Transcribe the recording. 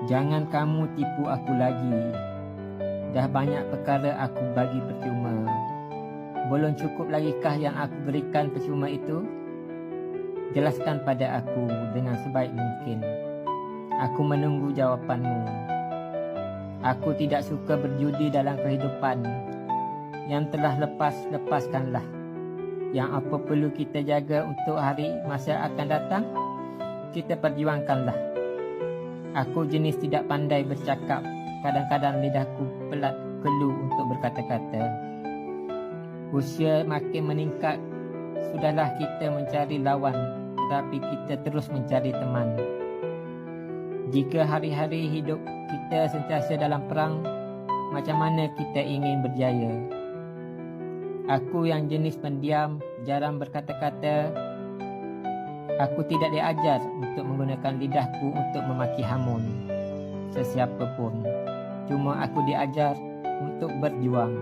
Jangan kamu tipu aku lagi. Dah banyak perkara aku bagi percuma. Belum cukup lagikah yang aku berikan percuma itu? Jelaskan pada aku dengan sebaik mungkin. Aku menunggu jawapanmu. Aku tidak suka berjudi dalam kehidupan. Yang telah lepas, lepaskanlah. Yang apa perlu kita jaga untuk hari masa akan datang, kita perjuangkanlah. Aku jenis tidak pandai bercakap. Kadang-kadang lidahku pelat kelu untuk berkata-kata. Usia makin meningkat. Sudahlah kita mencari lawan, tetapi kita terus mencari teman. Jika hari-hari hidup kita sentiasa dalam perang, macam mana kita ingin berjaya? Aku yang jenis pendiam, jarang berkata-kata. Aku tidak diajar untuk menggunakan lidahku untuk memaki hamun sesiapa pun. Cuma aku diajar untuk berjuang.